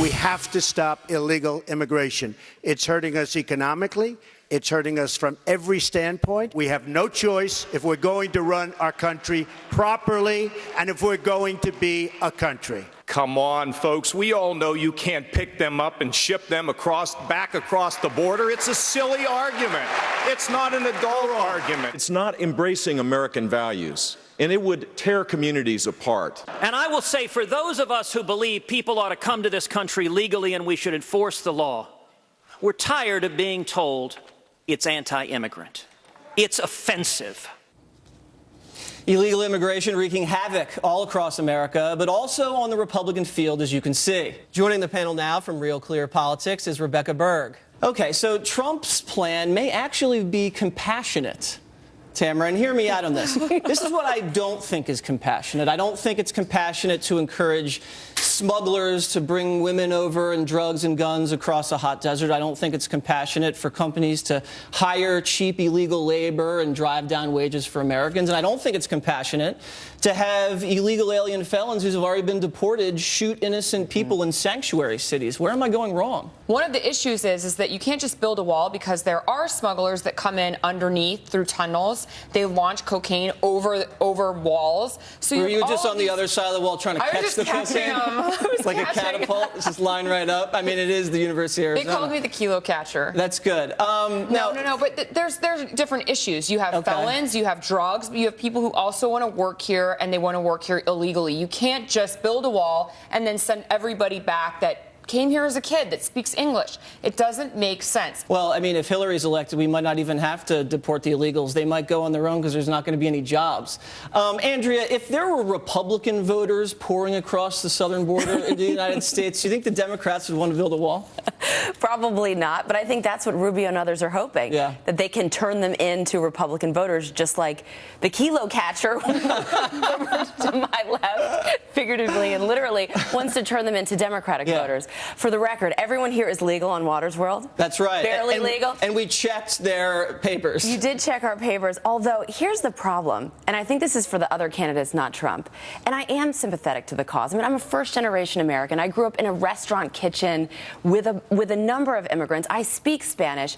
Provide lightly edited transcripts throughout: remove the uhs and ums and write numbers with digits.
We have to stop illegal immigration. It's hurting us economically. It's hurting us from every standpoint. We have no choice if we're going to run our country properly and if we're going to be a country. Come on, folks. We all know you can't pick them up and ship them back across the border. It's a silly argument. It's not an adult argument. It's not embracing American values, and it would tear communities apart. And I will say, for those of us who believe people ought to come to this country legally and we should enforce the law, we're tired of being told it's anti-immigrant. It's offensive. Illegal immigration wreaking havoc all across America, but also on the Republican field, as you can see. Joining the panel now from Real Clear Politics is Rebecca Berg. Okay, so Trump's plan may actually be compassionate. Tamara, and hear me out on this. This is what I don't think is compassionate. I don't think it's compassionate to encourage smugglers to bring women over and drugs and guns across a hot desert. I don't think it's compassionate for companies to hire cheap illegal labor and drive down wages for Americans. And I don't think it's compassionate to have illegal alien felons who have already been deported shoot innocent people in sanctuary cities. Where am I going wrong? One of the issues is that you can't just build a wall, because there are smugglers that come in underneath through tunnels. They launch cocaine over walls. So were you just on the other side of the wall trying to catch the cocaine? Like a catapult? It's just lined right up. I mean, it is the University of Arizona. They called me the kilo catcher. That's good. No. But there's different issues. You have felons, you have drugs, but you have people who also want to work here, and they want to work here illegally. You can't just build a wall and then send everybody back that came here as a kid that speaks English. It doesn't make sense. Well, I mean, if Hillary's elected, we might not even have to deport the illegals. They might go on their own because there's not going to be any jobs. Andrea, if there were Republican voters pouring across the southern border in the United States, do you think the Democrats would want to build a wall? Probably not, but I think that's what Rubio and others are hoping, that they can turn them into Republican voters, just like the kilo catcher to my left, figuratively and literally, wants to turn them into Democratic voters. For the record, everyone here is legal on Waters World. That's right. Barely legal. And we checked their papers. You did check our papers, although here's the problem, and I think this is for the other candidates, not Trump, and I am sympathetic to the cause. I mean, I'm a first-generation American. I grew up in a restaurant kitchen with a number of immigrants. I speak Spanish.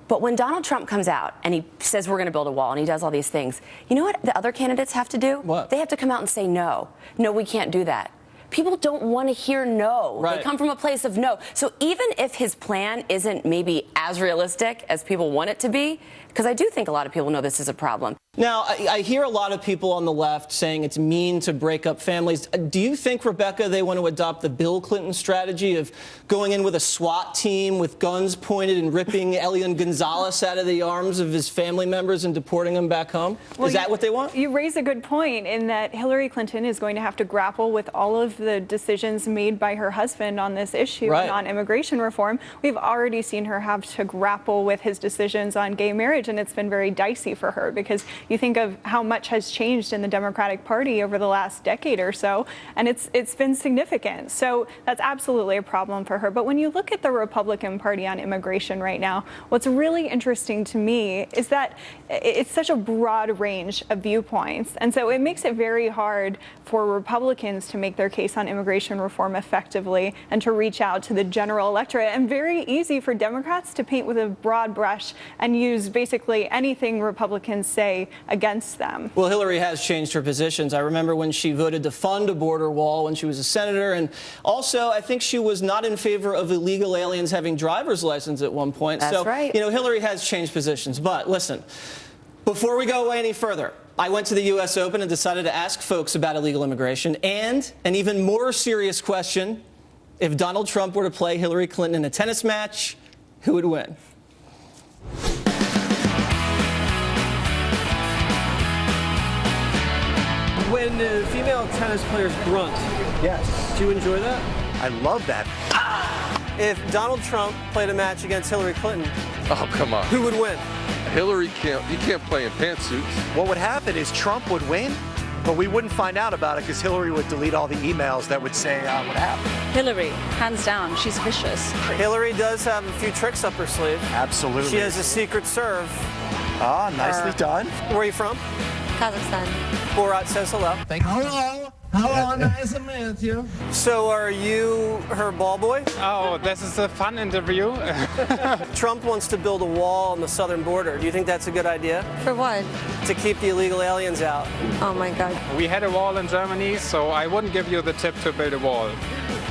But when Donald Trump comes out and he says we're going to build a wall and he does all these things, you know what the other candidates have to do? What? They have to come out and say no. No, we can't do that. People don't want to hear no. Right. They come from a place of no. So even if his plan isn't maybe as realistic as people want it to be, because I do think a lot of people know this is a problem. Now, I hear a lot of people on the left saying it's mean to break up families. Do you think, Rebecca, they want to adopt the Bill Clinton strategy of going in with a SWAT team with guns pointed and ripping Elian Gonzalez out of the arms of his family members and deporting them back home? Well, is that what they want? You raise a good point in that Hillary Clinton is going to have to grapple with all of the decisions made by her husband on this issue, on immigration reform. We've already seen her have to grapple with his decisions on gay marriage, and it's been very dicey for her because you think of how much has changed in the Democratic Party over the last decade or so, and it's been significant. So that's absolutely a problem for her. But when you look at the Republican Party on immigration right now, what's really interesting to me is that it's such a broad range of viewpoints. And so it makes it very hard for Republicans to make their case on immigration reform effectively and to reach out to the general electorate, and very easy for Democrats to paint with a broad brush and use basically anything Republicans say against them. Well, Hillary has changed her positions. I remember when she voted to fund a border wall when she was a senator, and also I think she was not in favor of illegal aliens having driver's license at one point. That's right. You know, Hillary has changed positions. But listen, before we go away any further, I went to the U.S. Open and decided to ask folks about illegal immigration, and an even more serious question: if Donald Trump were to play Hillary Clinton in a tennis match, who would win? When female tennis players grunt, yes, do you enjoy that? I love that. If Donald Trump played a match against Hillary Clinton, oh, come on, who would win? Hillary can't. You can't play in pantsuits. What would happen is Trump would win, but we wouldn't find out about it because Hillary would delete all the emails that would say what happened. Hillary, hands down, she's vicious. Hillary does have a few tricks up her sleeve. Absolutely. She has a secret serve. Ah, nicely done. Where are you from? Kazakhstan. Borat says hello. Thank you. Hello. Hello, nice to meet you. So are you her ball boy? Oh, this is a fun interview. Trump wants to build a wall on the southern border. Do you think that's a good idea? For what? To keep the illegal aliens out. Oh my God. We had a wall in Germany, so I wouldn't give you the tip to build a wall.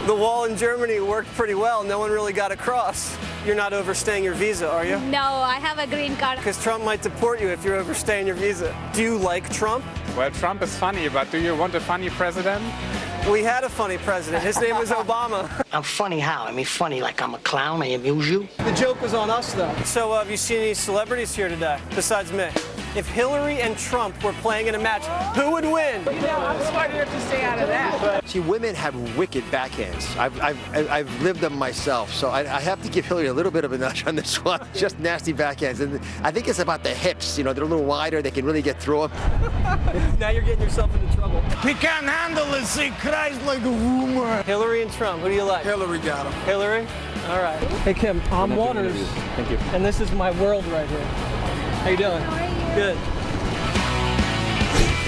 The wall in Germany worked pretty well. No one really got across. You're not overstaying your visa, are you? No, I have a green card. Because Trump might deport you if you're overstaying your visa. Do you like Trump? Well, Trump is funny, but do you want a funny president? We had a funny president. His name was Obama. I'm funny how? I mean, funny like I'm a clown, I amuse you? The joke was on us, though. So have you seen any celebrities here today, besides me? If Hillary and Trump were playing in a match, who would win? You know, I'm smart enough to stay out of that. See, women have wicked backhands. I've lived them myself, so I have to give Hillary a little bit of a nudge on this one. Just nasty backhands. And I think it's about the hips. You know, they're a little wider. They can really get through them. Now you're getting yourself into trouble. He can't handle this. He cries like a rumor. Hillary and Trump, who do you like? Hillary got him. Hillary? All right. Hey, Kim, I'm Waters. Thank you. And this is my World right here. How you doing? How are you? Good.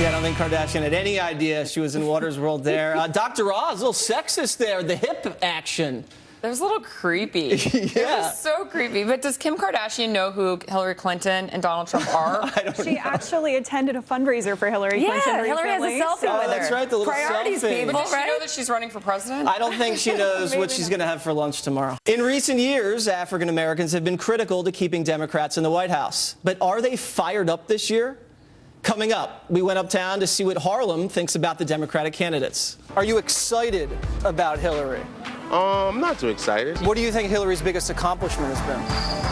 Yeah, I don't think Kardashian had any idea she was in Waters' World there. Dr. Oz, a little sexist there, the hip action. That was a little creepy. Yeah. It was so creepy. But does Kim Kardashian know who Hillary Clinton and Donald Trump are? She actually attended a fundraiser for Hillary Clinton recently. Hillary has a selfie with her. That's right, the little Priorities, selfie. people, But does she know that she's running for president? I don't think she knows what she's going to have for lunch tomorrow. In recent years, African Americans have been critical to keeping Democrats in the White House. But are they fired up this year? Coming up, we went uptown to see what Harlem thinks about the Democratic candidates. Are you excited about Hillary? I'm not too excited. What do you think Hillary's biggest accomplishment has been?